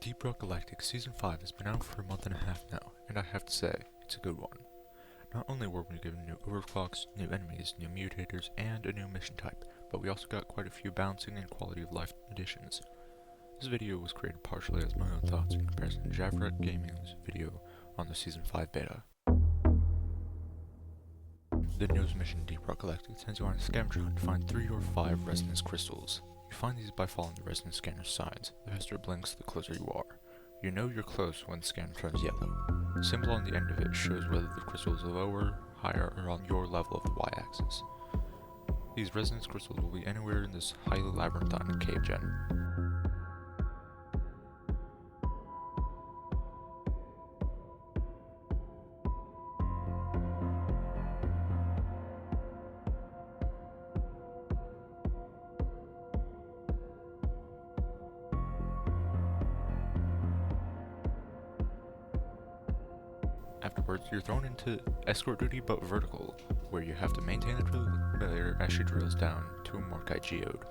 Deep Rock Galactic Season 5 has been out for a month and a half now, and I have to say, it's a good one. Not only were we given new overclocks, new enemies, new mutators, and a new mission type, but we also got quite a few balancing and quality of life additions. This video was created partially as my own thoughts in comparison to Javrat Gaming's video on the Season 5 beta. The newest mission, Deep Rock Galactic, sends you on a scavenger hunt to find 3 or 5 resonance crystals. You find these by following the resonance scanner's signs. The faster it blinks, the closer you are. You know you're close when the scanner turns yellow. The symbol on the end of it shows whether the crystal is lower, higher, or on your level of the y-axis. These resonance crystals will be anywhere in this highly labyrinthine cave gen. Afterwards, you're thrown into escort duty but vertical, where you have to maintain the drill layer as she drills down to a Morkai geode.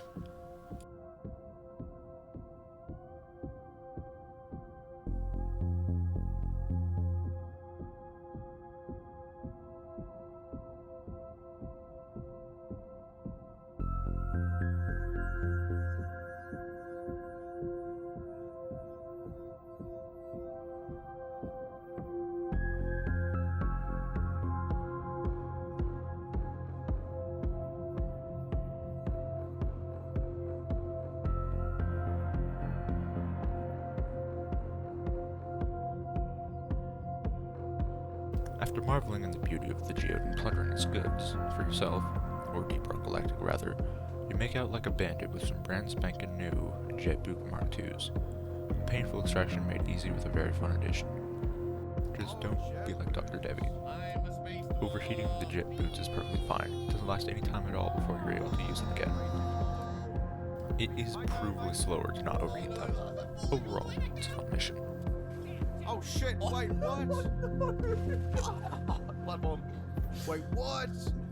After marveling in the beauty of the geode and plundering its goods for yourself, or Deep Rock Galactic rather, you make out like a bandit with some brand spanking new Jet Boot Mark IIs. A painful extraction made easy with a very fun addition. Just don't be like Dr. Debbie. Overheating the jet boots is perfectly fine. It doesn't last any time at all before you're able to use them again. It is provably slower to not overheat them. Overall, it's a fun mission. Oh shit, wait, what? Blood bomb. Wait, what?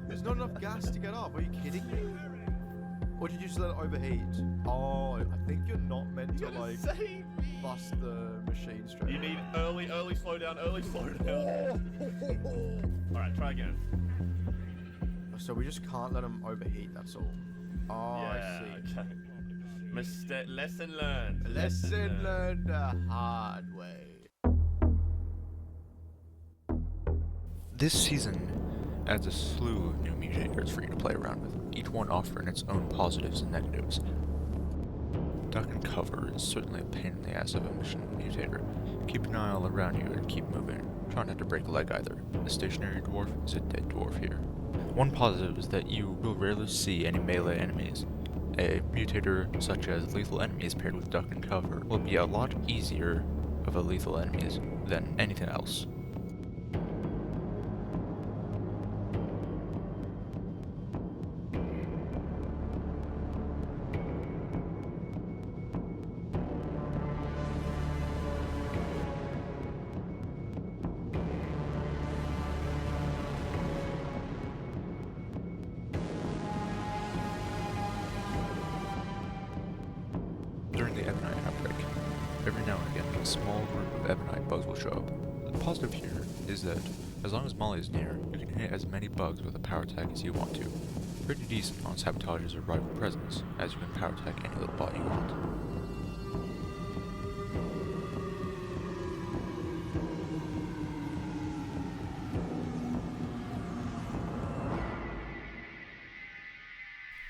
There's not enough gas to get up, are you kidding me? Or did you just let it overheat? Oh, I think you're not meant to like bust the machine straight. You need early slow down, Alright, try again. So we just can't let them overheat, that's all. Oh, Yeah, I see. okay. Lesson learned. Lesson learned the hard way. This season adds a slew of new mutators for you to play around with, each one offering its own positives and negatives. Duck and cover is certainly a pain in the ass of a mission mutator. Keep an eye all around you and keep moving. Try not to break a leg either. A stationary dwarf is a dead dwarf here. One positive is that you will rarely see any melee enemies. A mutator such as lethal enemies paired with duck and cover will be a lot easier of a lethal enemies than anything else. During the Ebonite outbreak, every now and again a small group of Ebonite bugs will show up. The positive here is that as long as Molly is near, you can hit as many bugs with a power attack as you want to. Pretty decent on sabotages or rival presence, as you can power attack any little bot you want.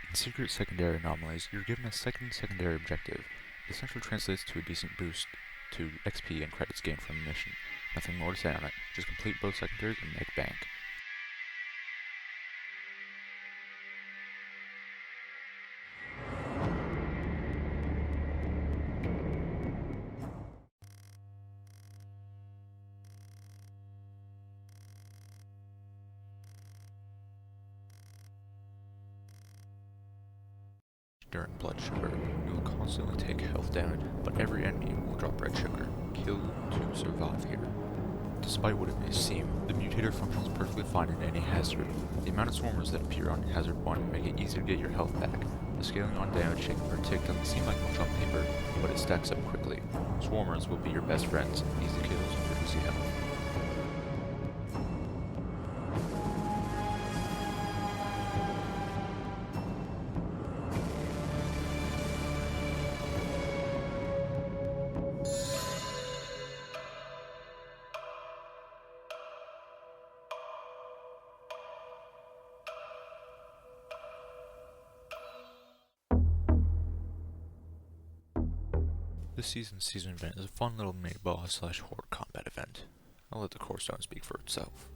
In secret secondary anomalies, you're given a second secondary objective. It essentially translates to a decent boost to XP and credits gained from a mission. Nothing more to say on it, just complete both secondaries and make bank. During blood sugar, you will constantly take health damage, but every enemy will drop red sugar. Kill to survive here. Despite what it may seem, the mutator functions perfectly fine in any hazard. The amount of swarmers that appear on hazard 1 make it easy to get your health back, The scaling on damage shaken per tick doesn't seem like much on paper, but it stacks up quickly. Swarmers will be your best friends, easy kills for easy health. This season's season event is a fun little mini-boss / horde combat event. I'll let the core stone speak for itself.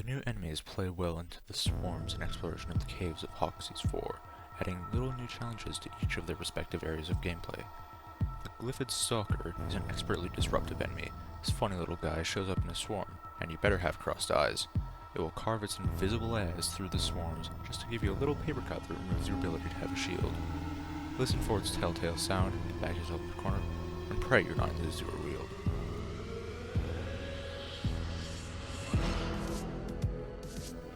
The new enemies play well into the swarms and exploration of the caves of Hoxxes 4, adding little new challenges to each of their respective areas of gameplay. The Glyphids Stalker is an expertly disruptive enemy. This funny little guy shows up in a swarm, and you better have crossed eyes. It will carve its invisible ass through the swarms just to give you a little paper cut that removes your ability to have a shield. Listen for its telltale sound, back yourself in the corner, and pray you're not into zero wield.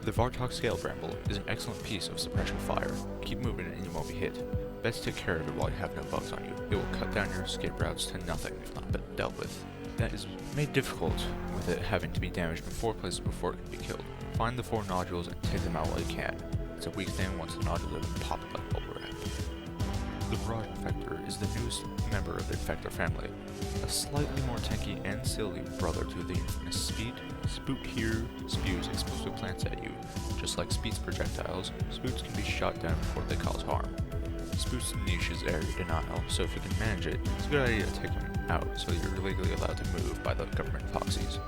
The Vartok Scale Bramble is an excellent piece of suppression fire. Keep moving and you won't be hit. Best take care of it while you have no bugs on you. It will cut down your escape routes to nothing if not dealt with. That is made difficult with it having to be damaged in 4 places before it can be killed. Find the 4 nodules and take them out while you can. It's a weak thing once the nodules have been popped like bubble wrap. The Broad Infector is the newest member of the Infector family, a slightly more tanky and silly brother to the infamous Speed. Spoot here spews explosive plants at you. Just like Speed's projectiles, Spoots can be shot down before they cause harm. Spoot's niche is area denial, so if you can manage it, it's a good idea to take him out so you're legally allowed to move by the government of Hoxxes.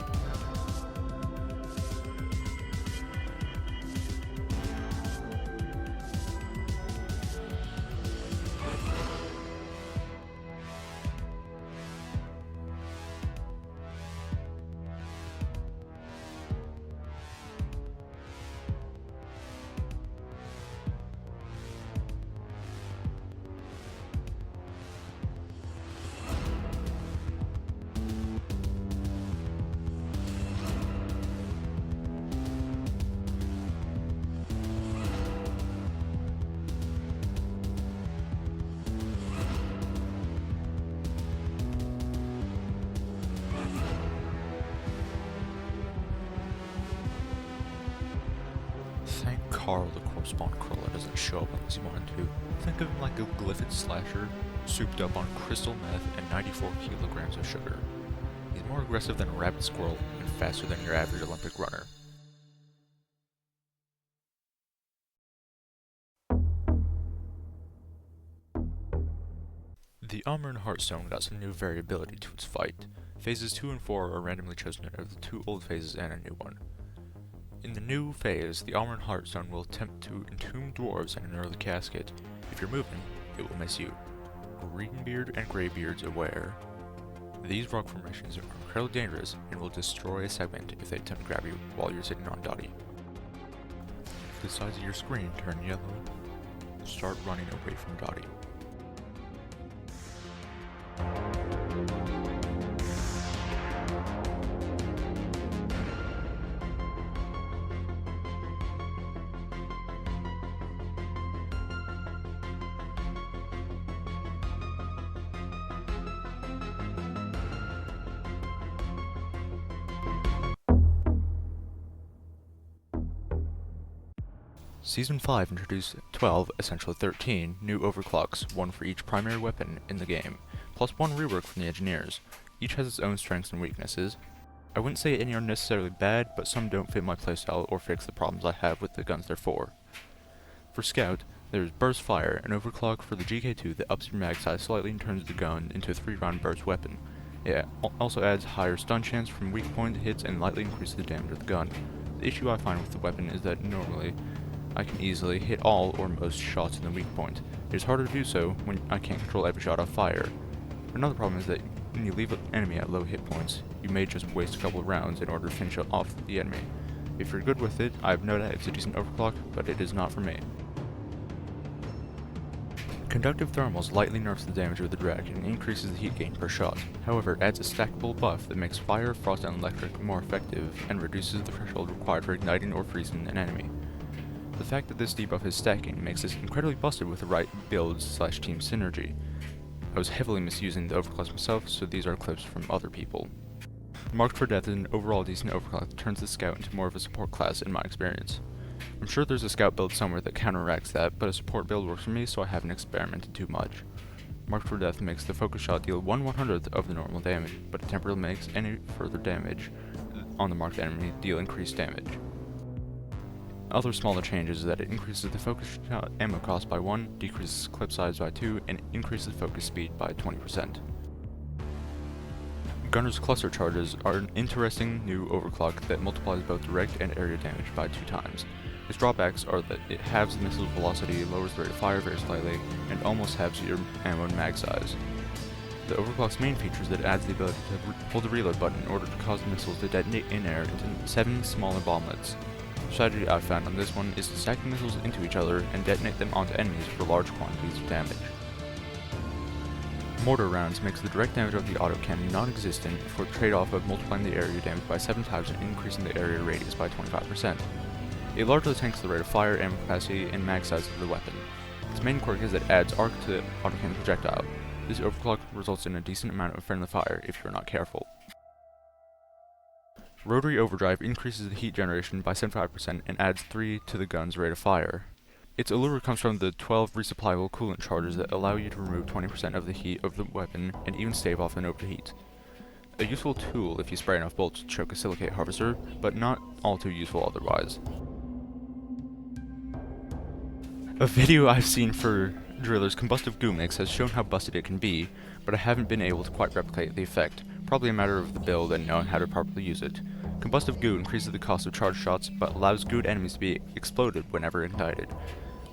Thank Carl the corpse spawn crawler doesn't show up unless you want him to. Think of him like a Glyphid slasher, souped up on crystal meth and 94 kilograms of sugar. He's more aggressive than a rabbit squirrel and faster than your average Olympic runner. The Armor and Heartstone got some new variability to its fight. Phases 2 and 4 are randomly chosen out of the 2 old phases and a new one. In the new phase, the Armor and Heartstone will attempt to entomb dwarves in an early casket. If you're moving, it will miss you. Greenbeard and Greybeards aware. These rock formations are incredibly dangerous and will destroy a segment if they attempt to grab you while you're sitting on Dottie. If the sides of your screen turn yellow, start running away from Dottie. Season 5 introduced 12, essentially 13, new overclocks, 1 for each primary weapon in the game, plus 1 rework from the engineers. Each has its own strengths and weaknesses. I wouldn't say any are necessarily bad, but some don't fit my playstyle or fix the problems I have with the guns they're for. For Scout, there's Burst Fire, an overclock for the GK2 that ups your mag size slightly and turns the gun into a 3-round burst weapon. It also adds higher stun chance from weak point hits and lightly increases the damage of the gun. The issue I find with the weapon is that normally I can easily hit all or most shots in the weak point. It is harder to do so when I can't control every shot I fire. Another problem is that when you leave an enemy at low hit points, you may just waste a couple of rounds in order to finish off the enemy. If you're good with it, I have no doubt it's a decent overclock, but it is not for me. Conductive Thermals lightly nerfs the damage of the dragon and increases the heat gain per shot. However, it adds a stackable buff that makes fire, frost, and electric more effective and reduces the threshold required for igniting or freezing an enemy. The fact that this debuff is stacking makes this incredibly busted with the right build/team synergy. I was heavily misusing the overclocks myself, so these are clips from other people. Marked for Death is an overall decent overclock that turns the Scout into more of a support class in my experience. I'm sure there's a Scout build somewhere that counteracts that, but a support build works for me, so I haven't experimented too much. Marked for Death makes the focus shot deal 1/100th of the normal damage, but it temporarily makes any further damage on the marked enemy deal increased damage. Other smaller changes is that it increases the focus shot ammo cost by 1, decreases clip size by 2, and increases focus speed by 20%. Gunner's cluster charges are an interesting new overclock that multiplies both direct and area damage by 2 times. Its drawbacks are that it halves the missile's velocity, lowers the rate of fire very slightly, and almost halves your ammo and mag size. The overclock's main feature is that it adds the ability to hold the reload button in order to cause the missiles to detonate in air into 7 smaller bomblets. The strategy I've found on this one is to stack the missiles into each other and detonate them onto enemies for large quantities of damage. Mortar rounds makes the direct damage of the autocannon non-existent for the trade-off of multiplying the area damage by 7 times and increasing the area radius by 25%. It largely tanks the rate of fire, ammo capacity, and mag size of the weapon. Its main quirk is that it adds arc to the autocannon projectile. This overclock results in a decent amount of friendly fire if you're not careful. Rotary overdrive increases the heat generation by 75% and adds 3 to the gun's rate of fire. Its allure comes from the 12 resupplyable coolant charges that allow you to remove 20% of the heat of the weapon and even stave off an overheat. A useful tool if you spray enough bullets to choke a silicate harvester, but not all too useful otherwise. A video I've seen for Driller's combustive goo mix has shown how busted it can be, but I haven't been able to quite replicate the effect, probably a matter of the build and knowing how to properly use it. Combustive goo increases the cost of charge shots, but allows gooed enemies to be exploded whenever ignited.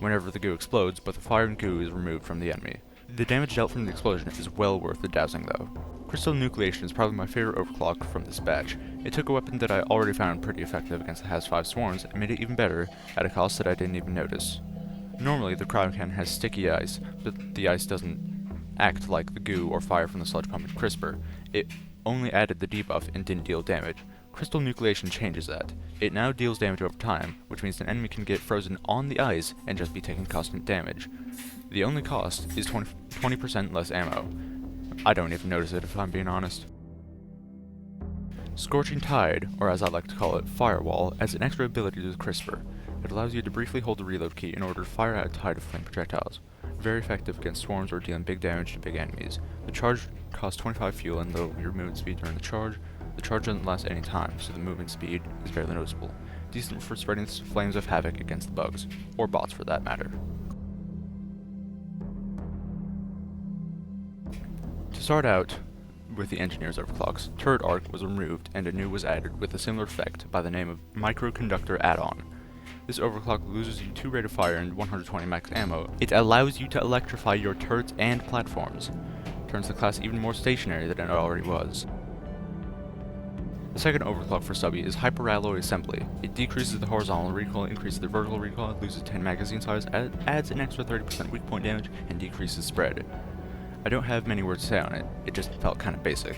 Whenever the goo explodes, but the fire and goo is removed from the enemy. The damage dealt from the explosion is well worth the dousing though. Crystal nucleation is probably my favorite overclock from this batch. It took a weapon that I already found pretty effective against the Has-5 swarms and made it even better at a cost that I didn't even notice. Normally the cryo cannon has sticky ice, but the ice doesn't act like the goo or fire from the sludge pump in Crisper. It only added the debuff and didn't deal damage. Crystal nucleation changes that. It now deals damage over time, which means an enemy can get frozen on the ice and just be taking constant damage. The only cost is 20% less ammo. I don't even notice it if I'm being honest. Scorching Tide, or as I like to call it, Firewall, adds an extra ability to the Crisper. It allows you to briefly hold the reload key in order to fire out a tide of flame projectiles. Very effective against swarms or dealing big damage to big enemies. The charge costs 25 fuel and lower your movement speed during the charge. The charge doesn't last any time, so the movement speed is barely noticeable. Decent for spreading flames of havoc against the bugs, or bots for that matter. To start out with the Engineer's overclocks, turret arc was removed and a new was added with a similar effect by the name of Microconductor Add-on. This overclock loses you 2 rate of fire and 120 max ammo. It allows you to electrify your turrets and platforms. Turns the class even more stationary than it already was. The second overclock for Stubby is Hyperalloy Assembly. It decreases the horizontal recoil, increases the vertical recoil, loses 10 magazine size, adds an extra 30% weak point damage, and decreases spread. I don't have many words to say on it, it just felt kinda basic.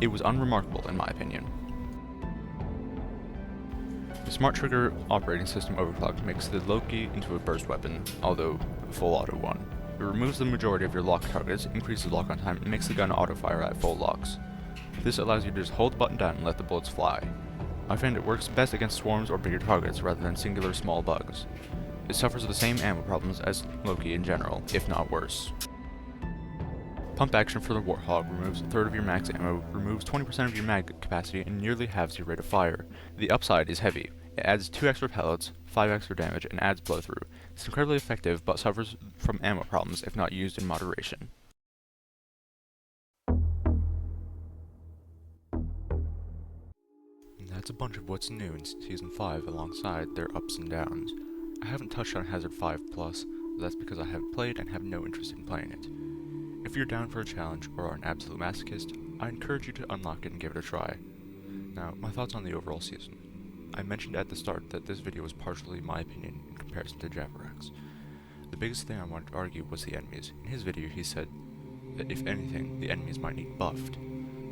It was unremarkable in my opinion. The Smart Trigger operating system overclock makes the Loki into a burst weapon, although a full auto one. It removes the majority of your lock targets, increases lock-on time, and makes the gun auto-fire at full locks. This allows you to just hold the button down and let the bullets fly. I find it works best against swarms or bigger targets rather than singular small bugs. It suffers the same ammo problems as Loki in general, if not worse. Pump action for the Warthog removes a third of your max ammo, removes 20% of your mag capacity, and nearly halves your rate of fire. The upside is heavy. It adds 2 extra pellets, 5 extra damage, and adds blow-through. It's incredibly effective, but suffers from ammo problems if not used in moderation. And that's a bunch of what's new in Season 5 alongside their ups and downs. I haven't touched on Hazard 5+, but that's because I haven't played and have no interest in playing it. If you're down for a challenge or are an absolute masochist, I encourage you to unlock it and give it a try. Now, my thoughts on the overall season. I mentioned at the start that this video was partially my opinion in comparison to Javarax. The biggest thing I wanted to argue was the enemies. In his video he said that if anything, the enemies might need buffed.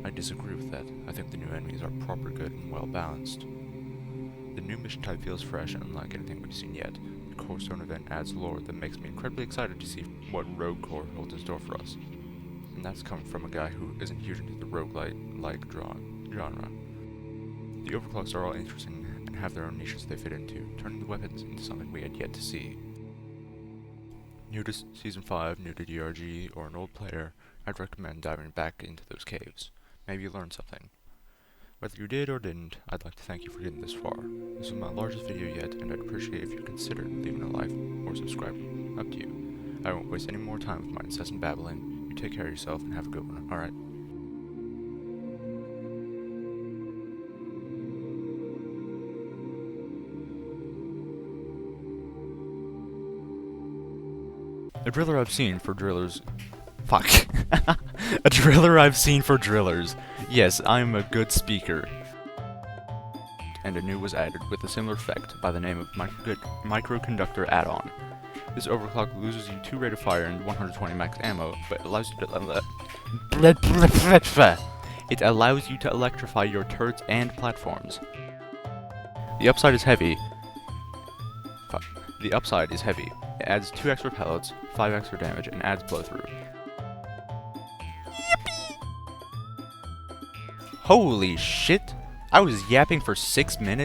I disagree with that. I think the new enemies are proper good and well balanced. The new mission type feels fresh and unlike anything we've seen yet. The Core Stone event adds lore that makes me incredibly excited to see what Rogue Core holds in store for us. And that's coming from a guy who isn't huge into the roguelite-like genre. The overclocks are all interesting and have their own niches they fit into, turning the weapons into something we had yet to see. New to Season 5, new to DRG, or an old player, I'd recommend diving back into those caves. Maybe you learned something. Whether you did or didn't, I'd like to thank you for getting this far. This was my largest video yet, and I'd appreciate if you considered leaving a like or subscribing. Up to you. I won't waste any more time with my incessant babbling. You take care of yourself and have a good one, alright? A driller I've seen for drillers. Fuck. A driller I've seen for drillers. Yes, I'm a good speaker. And a new was added with a similar effect by the name of microconductor add-on. This overclock loses you 2 rate of fire and 120 max ammo, but allows you to it allows you to electrify your turrets and platforms. The upside is heavy. The upside is heavy. It adds 2 extra pellets, 5 extra damage, and adds blow-through. Holy shit! I was yapping for 6 minutes?